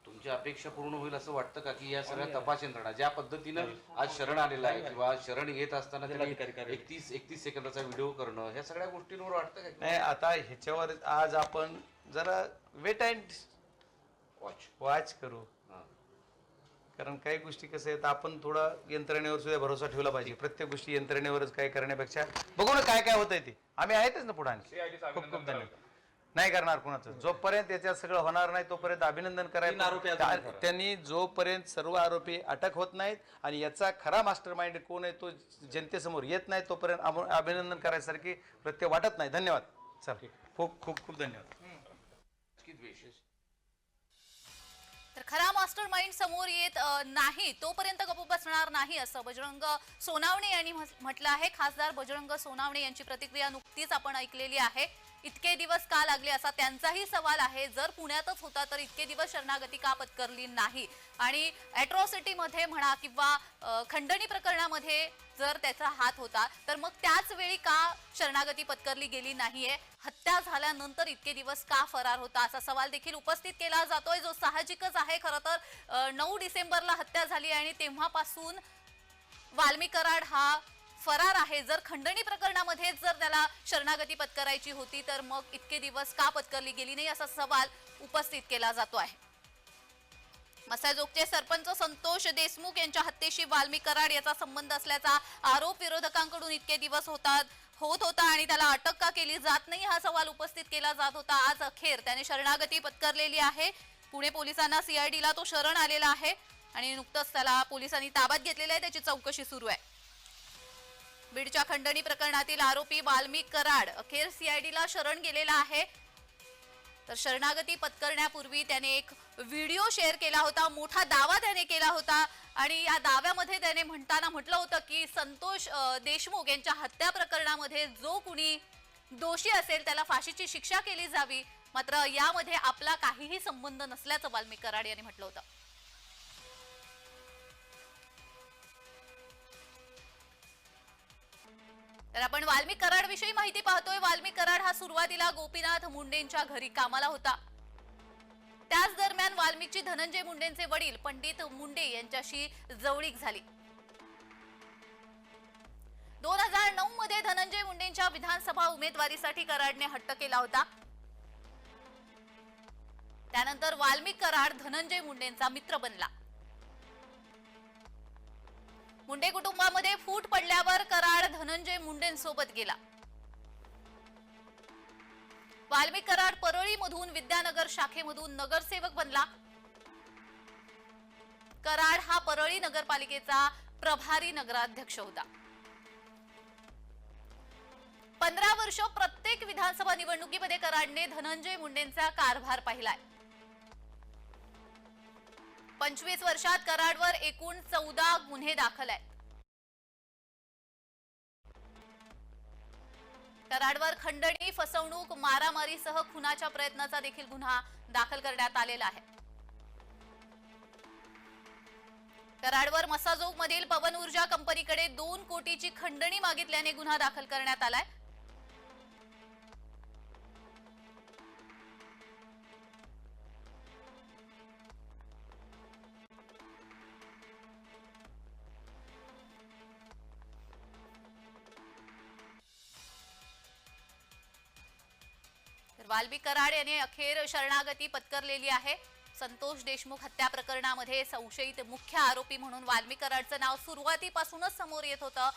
तुमची अपेक्षा पूर्ण होईल असं वाटतं का की या सगळ्या तपास यंत्रणा ज्या पद्धतीनं आज शरण आलेला आहे किंवा शरण येत असताना त्यांनी 31 सेकंदाचा व्हिडिओ करणं, ह्या सगळ्या गोष्टींवर वाटतं का? नाही, आता ह्याच्यावर आज आपण जरा वेट अँड वॉच करू. कारण काही गोष्टी कसं आहेत, आपण थोडा यंत्रणेवर सुद्धा भरोसा ठेवला पाहिजे. प्रत्येक गोष्टी यंत्रणेवरच काय करण्यापेक्षा बघू ना काय काय होतंय ते. आम्ही आहेतच ना पुढे. खूप खूप धन्यवाद. नाही करणार कुणाचं, जोपर्यंत याच्यात सगळं होणार नाही तोपर्यंत अभिनंदन करायचं. त्यांनी जोपर्यंत सर्व आरोपी अटक होत नाहीत आणि याचा खरा मास्टर माइंड कोण आहे तो जनतेसमोर येत नाही तोपर्यंत अभिनंदन करायसारखी प्रत्येक वाटत नाही. धन्यवाद. चल, खूप खूप खूप धन्यवाद. तर खरा मास्टर माइंड समोर येत नाही तोपर्यंत गप्प बसणार नाही असं बजरंग सोनावणे यांनी म्हटलं आहे. खासदार बजरंग सोनावणे यांची प्रतिक्रिया नुकतीच आपण ऐकलेली आहे. इतके दिवस का लागले असा त्यांचाही सवाल आहे. जर पुण्यातच होता तर इतके दिवस शरणागती का पत्करली नाही, आणि अॅट्रॉसिटी मध्ये म्हणा किंवा खंडणी प्रकरणामध्ये जर त्याचा हात होता तर मग त्याच वेळी का शरणागती पत्करली गेली नाहीये, हत्या झाल्यानंतर इतके दिवस का फरार होता असा सवाल देखील उपस्थित केला जातोय, जो साहजिकच आहे. खरं तर 9 डिसेंबरला हत्या झाली आणि तेव्हापासून वाल्मी कराड हा फरार आहे. जर खंडणी प्रकरणामध्ये जर त्याला शरणागती पत्करायची होती तर मग इतके दिवस का पत्करली गेली नाही असा सवाल उपस्थित केला जातो आहे. मसाजोगचे सरपंच संतोष देशमुख यांच्या हत्येशी वाल्मी कराड याचा संबंध असल्याचा आरोप विरोधकांकडून इतके दिवस होत होता आणि त्याला अटक का केली जात नाही हा सवाल उपस्थित केला जात होता. आज अखेर त्याने शरणागती पत्करलेली आहे. पुणे पोलिसांना CIDला तो शरण आलेला आहे आणि नुकतंच त्याला पोलिसांनी ताब्यात घेतलेलं आहे. त्याची चौकशी सुरू आहे. बीडच्या खंडणी प्रकरणातील आरोपी वाल्मी कराड अखेर CIDला शरण गेलेला आहे. तर शरणागती पत्करण्यापूर्वी त्याने एक व्हिडिओ शेअर केला होता, मोठा दावा त्याने केला होता आणि या दाव्यामध्ये त्याने म्हटलं होतं की संतोष देशमुख यांच्या हत्या प्रकरणामध्ये जो कुणी दोषी असेल त्याला फाशीची शिक्षा केली जावी, मात्र यामध्ये आपला काहीही संबंध नसल्याचं वाल्मी कराड यांनी म्हटलं होतं. तर आपण वाल्मी कराड विषयी माहिती पाहतोय. वाल्मी कराड हा सुरुवातीला गोपीनाथ मुंडेंच्या घरी कामाला होता. त्याच वाल्मिकची धनंजय मुंडेंचे वडील पंडित मुंडे यांच्याशी जवळीक झाली. 2009 मध्ये धनंजय मुंडेंच्या विधानसभा उमेदवारीसाठी कराडने हट्ट केला होता. त्यानंतर वाल्मिक कराड धनंजय मुंडेंचा मित्र बनला. मुंडे कुटुंबामध्ये फूट पडल्यावर कराड धनंजय मुंडेंसोबत गेला. वाल्मिक कराड परळीमधून विद्यानगर शाखेमधून नगरसेवक बनला. कराड हा परळी नगरपालिकेचा प्रभारी नगराध्यक्ष होता. 15 वर्ष प्रत्येक विधानसभा निवडणुकीमध्ये कराडने धनंजय मुंडेंचा कारभार पाहिलाय. 25 वर्षात कराडवर एकूण 14 गुन्हे दाखल आहेत. कराडवर खंडणी, फसवणूक, मारामारीसह खुनाच्या प्रयत्नाचा देखील गुन्हा दाखल करण्यात आलेला आहे. कराडवर मसाजोग मधील पवन ऊर्जा कंपनीकडे 2 कोटीची खंडणी मागितल्याने गुन्हा दाखल करण्यात आलाय. वाल्मिक कराड यांनी अखेर शरणागती पत्करलेली आहे. संतोष देशमुख हत्या प्रकरणामध्ये संशयित मुख्य आरोपी म्हणून वाल्मिक कराडचं नाव सुरुवातीपासूनच समोर येत होतं.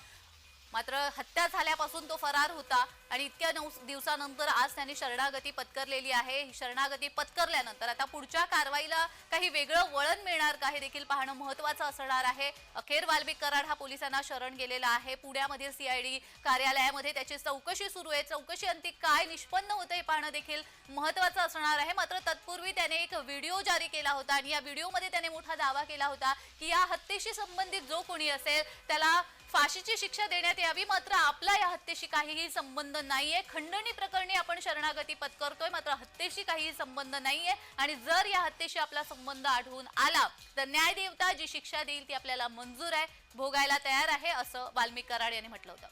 मात्र हत्या झाल्यापासून तो फरार होता आणि इतक्या दिवसानंतर आज त्यांनी शरणागती पत्करलेली आहे. ही शरणागती पत्करल्यानंतर आता पुढच्या कारवाईला काही वेगळं वळण मिळणार का हे देखील पाहणं महत्त्वाचं असणार आहे. अखेर वाल्मिक कराड हा पोलिसांना शरण गेलेला आहे. पुण्यामधील CID कार्यालयामध्ये त्याची चौकशी सुरू आहे. चौकशी अंती काय निष्पन्न होतं हे पाहणं देखील महत्त्वाचं असणार आहे. मात्र तत्पूर्वी त्याने एक व्हिडिओ जारी केला होता आणि या व्हिडिओमध्ये त्याने मोठा दावा केला होता की या हत्येशी संबंधित जो कोणी असेल त्याला फाशीची शिक्षा देण्यात यावी. मात्र आपला या हत्येशी काहीही संबंध नाहीये. खंडणी प्रकरणी आपण शरणागती पत्करतोय, मात्र हत्येशी काहीही संबंध नाहीये आणि जर या हत्येशी आपला संबंध आढळून आला तर न्यायदेवता जी शिक्षा देईल ती आपल्याला मंजूर आहे, भोगायला तयार आहे, असं वाल्मिक कराड यांनी म्हटलं होतं.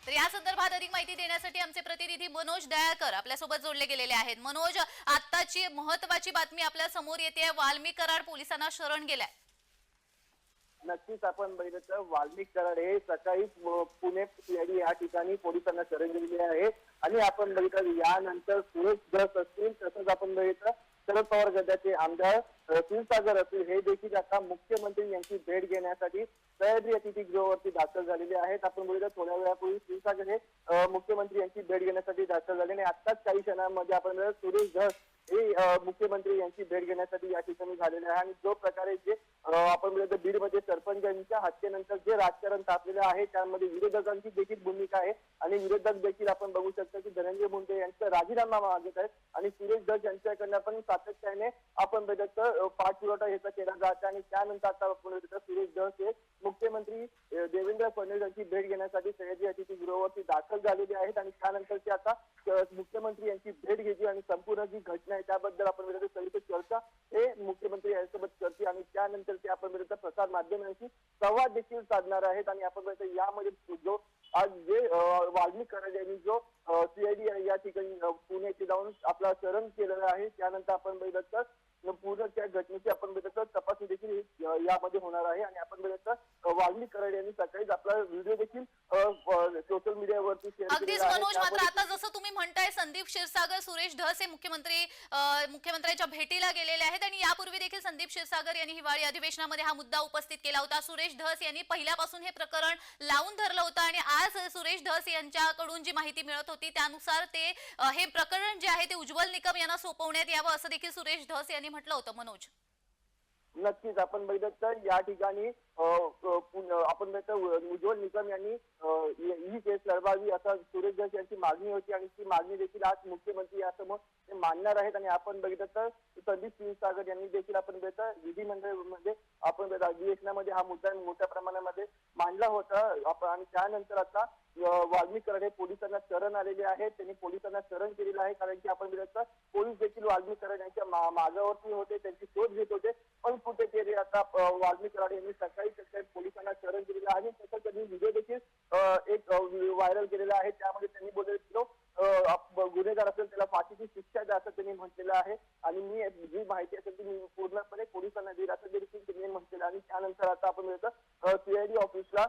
तर या संदर्भात अधिक माहिती देण्यासाठी आमचे प्रतिनिधी मनोज दयाकर आपल्यासोबत जोडले गेलेले आहेत. मनोज, आताची महत्त्वाची बातमी आपल्या समोर येते, वाल्मिक कराड पोलिसांना शरण गेलाय. नक्कीच आपण बघितलं तर वाल्मिक कराड हे सकाळी पुणे CID या ठिकाणी पोलिसांना शरण गेलेले आहे आणि आपण बघितलं यानंतर सुरेश धस असतील, तसंच आपण बघितलं शरद पवार गटाचे आमदार क्षीरसागर असतील, हे देखील आता मुख्यमंत्री यांची भेट घेण्यासाठी सह्याद्री अतिथीगृहावरती दाखल झालेले आहेत. आपण बघितलं थोड्या वेळापूर्वी क्षीरसागर हे मुख्यमंत्री यांची भेट घेण्यासाठी दाखल झाले आणि आत्ताच काही क्षणांमध्ये आपण सुरेश धस हे मुख्यमंत्री यांची भेट घेण्यासाठी या ठिकाणी झालेले आहे. आणि जो प्रकारे जे आपण बघितलं बीडमध्ये सरपंचांच्या हत्येनंतर जे राजकारण तापलेलं आहे त्यामध्ये विरोधकांची देखील भूमिका आहे आणि विरोधक देखील आपण बघू शकतो की धनंजय मुंडे यांचा राजीनामा मागत आहेत आणि सुरेश धस यांच्याकडनं पण सातत्याने आपण बघितलं पाठपुरावा याचा केला जात आणि त्यानंतर आता आपण बघितलं सुरेश धस हे मुख्यमंत्री देवेंद्र फडणवीस यांची भेट घेण्यासाठी सह्याद्री अतिथीगृहावरती दाखल झालेले आहेत आणि त्यानंतर ते आता मुख्यमंत्री यांची भेट घेतली आणि संपूर्ण जी घटना आहे त्याबद्दल आपण बघितलं सविस्तर चर्चा हे मुख्यमंत्री यांच्यासोबत करतील आणि त्यानंतर ते आपण बघितलं प्रसार माध्यमांशी संवाद देखील साधणार आहेत. आणि आपण बघितलं यामध्ये जो आज जे वाल्मिक कराड यांनी जो CID या ठिकाणी पुणे येथे जाऊन आपला शरण केलेला आहे त्यानंतर आपण बघितलं तर पूर्ण त्या घटनेची आपण बघितलं तपासणी देखील यामध्ये होणार आहे. आणि आपण बघितलं वाल्मिक कराड यांनी सकाळीच आपला व्हिडिओ देखील सोशल मीडियावरती शेअर अगदीच केलेला मनोज, आहे. मात्र आता जसं तुम्ही म्हणताय संदीप क्षीरसागर, सुरेश धस हे मुख्यमंत्र्यांच्या भेटीला गेलेले आहेत आणि यापूर्वी देखील संदीप क्षीरसागर यांनी हिवाळी अधिवेशनामध्ये हा मुद्दा उपस्थित केला होता. सुरेश धस यांनी पहिल्यापासून हे प्रकरण लावून धरलं होतं आणि आज सुरेश धस यांच्याकडून जी माहिती मिळत होती त्यानुसार ते हे प्रकरण जे आहे ते उज्ज्वल निकम यांना सोपवण्यात यावं असं देखील सुरेश धस यांनी म्हटलं होतं. मनोज, नक्कीच आपण बघितलं तर या ठिकाणी आपण बघितलं उज्ज्वल निकम यांनी ही केस लढवावी असा सुरेश धस यांची मागणी होती आणि ती मागणी देखील आज मुख्यमंत्री यासमोर ते मांडणार आहेत. आणि आपण बघितलं तर संदीप क्षीरसागर यांनी देखील आपण बघितलं विधिमंडळामध्ये आपण अधिवेशनामध्ये हा मुद्दा मोठ्या प्रमाणामध्ये मांडला होता आणि त्यानंतर आता वाल्मिक कराड हे पोलिसांना शरण आलेले आहेत. त्यांनी पोलिसांना शरण केलेलं आहे कारण की आपण बघितलं पोलीस देखील वाल्मिक कराड यांच्या मागावरती होते, त्यांची शोध घेत होते. पण कुठे तरी आता वाल्मिक कराड यांनी सकाळी पोलिसांना शरण केलेलं आहे. त्याचा त्यांनी व्हिडिओ देखील एक व्हायरल केलेला आहे. त्यामध्ये त्यांनी बोलले गुन्हेगार असेल त्याला फाशीची शिक्षा द्या असं त्यांनी म्हटलेलं आहे आणि मी जी माहिती असेल ती मी पूर्णपणे पोलिसांना देईल असं देखील त्यांनी म्हटलेलं आणि त्यानंतर आता आपण सीआयडी ऑफिसला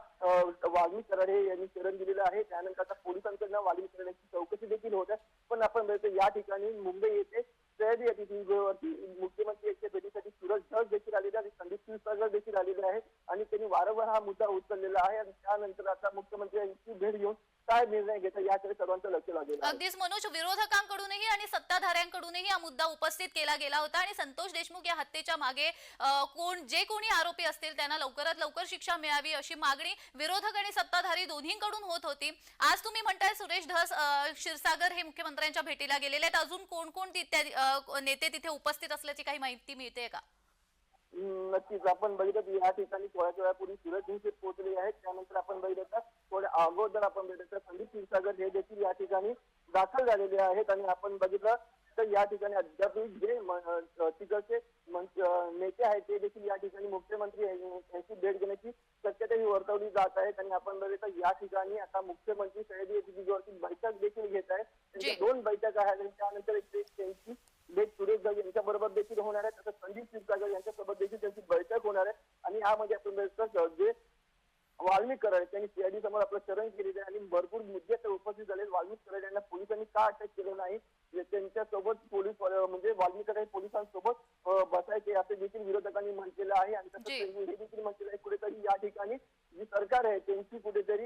वाल्मिक कराड यांनी शरण दिलेलं आहे. त्यानंतर आता पोलिसांकडनं वाल्मिक कराड यांची चौकशी देखील होत आहे. पण आपण या ठिकाणी मुंबई येथे सीआयडी अतिथीवरती मुख्यमंत्री यांच्या भेटीसाठी सूरज धस देखील आलेले आणि संदीप क्षीरसागर देखील आलेले आहे आणि त्यांनी वारंवार हा मुद्दा उचललेला आहे आणि त्यानंतर आता मुख्यमंत्री यांची भेट घेऊन काय निर्णय घेता याकडे सर्वांचं लक्ष लागेल. अगदीच मनोज, विरोधकांकडूनही आणि सत्ताधाऱ्यांकडूनही हा मुद्दा उपस्थित केला गेला होता आणि संतोष देशमुख या हत्येच्या मागे जे कोणी आरोपी असतील त्यांना लवकरात लवकर शिक्षा मिळावी अशी मागणी विरोधक आणि सत्ताधारी दोन्हीकडून होत होती. आज तुम्ही म्हणताय सुरेश धस, क्षीरसागर हे मुख्यमंत्र्यांच्या भेटीला गेलेले आहेत. अजून कोण कोण नेते तिथे उपस्थित असल्याची काही माहिती मिळते का? नक्कीच आपण बघितलं या ठिकाणी थोड्याच वेळापूर्वी सूरज धस पोहोचले आहेत. त्यानंतर आपण बघितलं थोड्या अगोदर आपण बघितलं संदीप क्षीरसागर हे देखील या ठिकाणी दाखल झालेले आहेत आणि आपण बघितलं तर या ठिकाणी अद्याप जे तिकडचे नेते आहेत ते देखील या ठिकाणी मुख्यमंत्री यांची भेट घेण्याची शक्यता ही वर्तवली जात आहे आणि आपण बघितलं या ठिकाणी आता मुख्यमंत्री सीआयडी अतिथीवरती बैठक देखील घेत आहेत. त्यांच्या 2 बैठका आहेत आणि त्यानंतर त्यांची भेट सुरेश धस यांच्या बरोबर देखील होणार आहे. तसं संदीप क्षीरसागर यांच्यासोबत देखील त्यांची बैठक होणार आहे आणि यामध्ये आपण बघितलं जे वाल्मिक कराड त्यांनी सीआयडी समोर आपलं शरण केलेलं आहे आणि भरपूर मुद्दे तर उपस्थित झाले. वाल्मिक कराड यांना पोलिसांनी का अटक केलं नाही, त्यांच्यासोबत पोलीस म्हणजे वाल्मिक कराड पोलिसांसोबत बसायचे असे देखील विरोधकांनी म्हटलेलं आहे आणि तसंच हे देखील म्हटलेलं आहे कुठेतरी या ठिकाणी जी सरकार आहे त्यांची कुठेतरी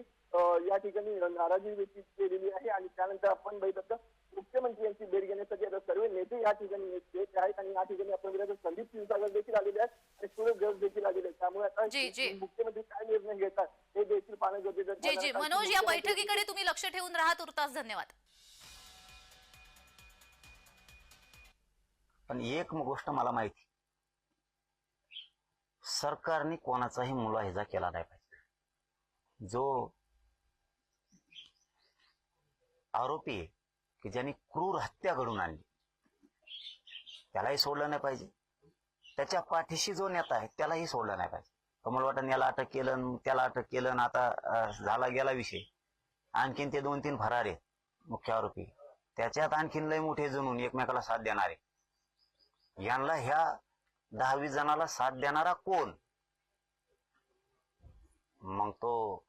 या ठिकाणी नाराजी व्यक्त केलेली आहे आणि त्यानंतर आपण बघितलं मुख्यमंत्री यांची भेट घेण्यासाठी आता सर्व नेते या ठिकाणी येत आहेत आणि या ठिकाणी आपण बघितलं संदीप क्षीरसागर देखील आलेले आहेत आणि सूरज धस देखील आलेले आहेत. त्यामुळे आता मुख्यमंत्री काय निर्णय घेतात हे देखील पाहणं गरजेचं आहे. जी मनोज, या बैठकीकडे तुम्ही लक्ष ठेवून राहा. तुर्तास धन्यवाद. पण एक गोष्ट मला माहिती, सरकारने कोणाचाही मुलाहिजा केला नाही पाहिजे. जो आरोपी आहे की ज्यांनी क्रूर हत्या घडून आणली त्यालाही सोडलं नाही पाहिजे. त्याच्या पाठीशी जो नेता आहे त्यालाही सोडलं नाही पाहिजे. कमल वाटण याला अटक केलं, त्याला अटक केलं, आता झाला गेला विषय. आणखीन ते 2-3 फरार आहेत मुख्य आरोपी, त्याच्यात आणखीन लय मोठे जणून एकमेकाला साथ देणारे. यांना ह्या 10-20 जणाला साथ देणारा कोण? मग तो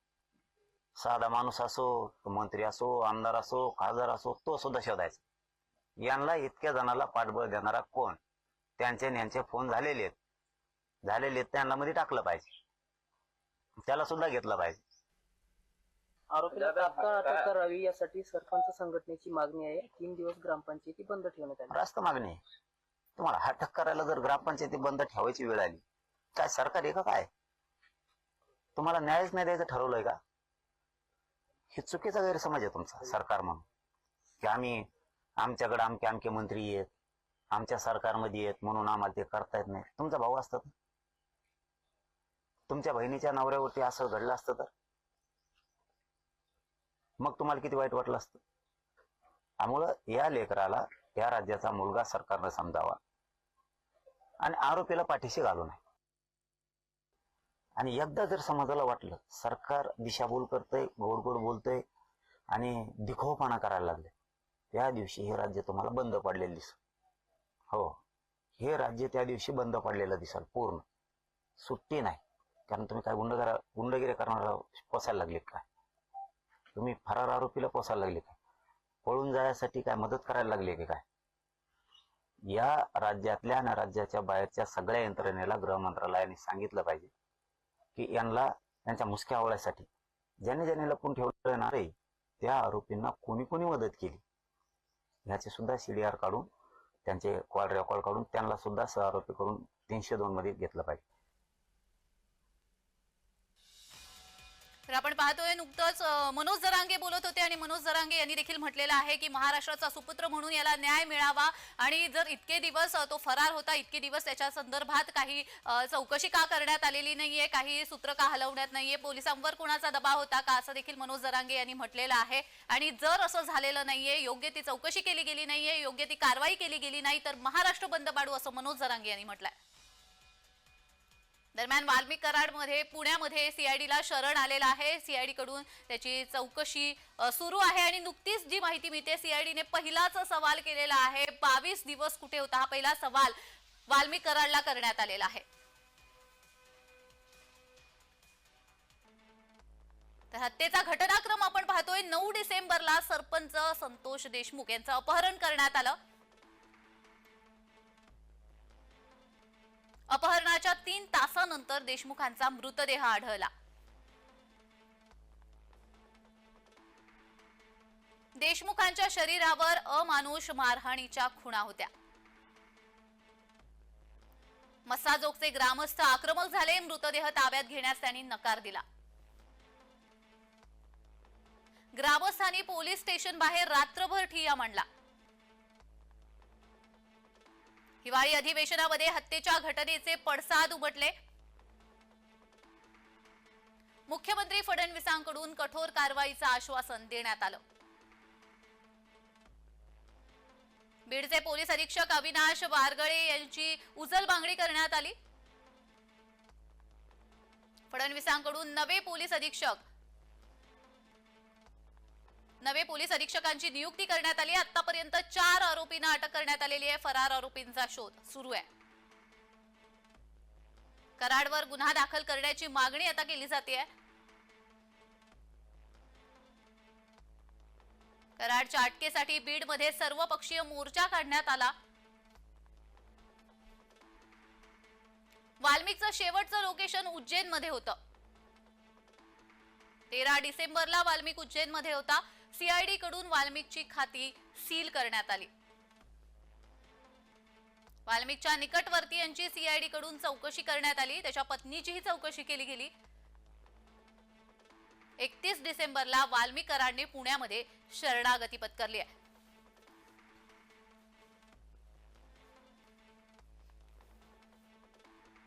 साधा माणूस असो, मंत्री असो, आमदार असो, खासदार असो, तो सुद्धा शोधायचा. यांना इतक्या जणाला पाठबळ देणारा कोण? त्यांचे फोन झालेले आहेत, त्यांना मध्ये टाकलं पाहिजे, त्याला सुद्धा घेतलं पाहिजे. आरोपीला तात्काळ अटक करावी यासाठी सरपंच संघटनेची मागणी आहे. 3 दिवस ग्रामपंचायती बंद ठेवण्यात आली. रास्त मागणी आहे. तुम्हाला अटक करायला जर ग्रामपंचायती बंद ठेवायची वेळ आली, काय सरकार आहे का काय? तुम्हाला न्यायच नाही द्यायचं ठरवलंय का? हे चुकीचा गैरसमज आहे तुमचा सरकार म्हणून, की आमच्याकडे आमके मंत्री आहेत, आमच्या सरकारमध्ये आहेत म्हणून आम्हाला ते करता येत नाही. तुमचा भाऊ असतात, तुमच्या बहिणीच्या नवऱ्यावरती असं घडलं असतं तर मग तुम्हाला किती वाईट वाटलं असतं. त्यामुळं या लेकराला या राज्याचा मुलगा सरकारनं समजावा आणि आरोपीला पाठीशी घालू नये. आणि एकदा जर समाजाला वाटलं सरकार दिशाभूल करतंय, गोड गोड बोलतंय आणि दिखोपणा करायला लागले, त्या दिवशी हे राज्य तुम्हाला बंद पडलेलं दिसेल. हो, हे राज्य त्या दिवशी बंद पडलेलं दिसेल पूर्ण. सुट्टी नाही. कारण तुम्ही काय गुंडगिरी करणारा पोसायला लागले काय? तुम्ही फरार आरोपीला पोसायला लागले काय? पळून जाण्यासाठी काय मदत करायला लागले की काय? या राज्यातल्या आणि राज्याच्या बाहेरच्या सगळ्या यंत्रणेला गृह मंत्रालयाने सांगितलं पाहिजे की यांच्या मुसक्या आवळ्यासाठी ज्याने लपून ठेवलं ना रे, त्या आरोपींना कोणी मदत केली ह्याचे सुद्धा CDR काढून, त्यांचे कॉल रेकॉर्ड काढून त्यांना सुद्धा सहआरोपी करून 302 मध्ये घेतलं पाहिजे. तर आपण पाहतोय नुकतंच मनोज जरांगे बोलत होते आणि मनोज जरांगे यांनी देखील म्हटलेलं आहे की महाराष्ट्राचा सुपुत्र म्हणून याला न्याय मिळावा आणि जर इतके दिवस तो फरार होता, इतके दिवस त्याच्या संदर्भात काही चौकशी का करण्यात आलेली नाहीये, काही सूत्र का हलवण्यात नाहीये, पोलिसांवर कुणाचा दबाव होता का, असं देखील मनोज जरांगे यांनी म्हटलेलं आहे. आणि जर असं झालेलं नाहीये, योग्य ती चौकशी केली गेली नाहीये, योग्य ती कारवाई केली गेली नाही तर महाराष्ट्र बंद पाडू असं मनोज जरांगे यांनी म्हटलंय. दरम्यान वाल्मिक कराडमध्ये पुण्यामध्ये सीआयडीला शरण आलेला आहे. सीआयडी कडून त्याची चौकशी सुरू आहे आणि नुकतीच जी माहिती मिळते सीआयडीने पहिलाच सवाल केलेला आहे. 22 दिवस कुठे होता, हा पहिला सवाल वाल्मिक कराडला करण्यात आलेला आहे. तर हत्येचा घटनाक्रम आपण पाहतोय. 9 डिसेंबरला सरपंच संतोष देशमुख यांचं अपहरण करण्यात आलं. अपहरणाच्या 3 तासानंतर देशमुखांचा मृतदेह आढळला. देशमुखांच्या शरीरावर अमानुष मारहाणीच्या खुणा होत्या. मस्साजोगचे ग्रामस्थ आक्रमक झाले. मृतदेह ताब्यात घेण्यास त्यांनी नकार दिला. ग्रामस्थांनी पोलीस स्टेशन बाहेर रात्रभर ठिय्या मांडला. हिवाळी अधिवेशनामध्ये हत्येच्या घटनेचे पडसाद उमटले. मुख्यमंत्री फडणवीसांकडून कठोर कारवाईचं आश्वासन देण्यात आलं. बीडचे पोलीस अधीक्षक अविनाश वारगळे यांची उचल मागणी करण्यात आली. फडणवीसांकडून नवे पोलीस अधीक्षकांची नियुक्ती करण्यात आली. आतापर्यंत 4 आरोपींना अटक करण्यात आलेली आहे. फरार आरोपींचा शोध सुरू आहे. कराडवर गुन्हा दाखल करण्याची मागणी आता केली जाते. कराडच्या अटकेसाठी बीडमध्ये सर्वपक्षीय मोर्चा काढण्यात आला. वाल्मिकचं शेवटचं लोकेशन उज्जैनमध्ये होतं. 13 डिसेंबरला वाल्मिक उज्जैनमध्ये होता. सीआयडी कडून वाल्मिकची खाती सील करण्यात आली. वाल्मिकच्या निकटवर्तीयांची सीआयडी कडून चौकशी करण्यात आली. त्याच्या पत्नीचीही चौकशी केली गेली. 31 डिसेंबरला वाल्मिक कराडने पुण्यामध्ये शरणागती पत्करली आहे.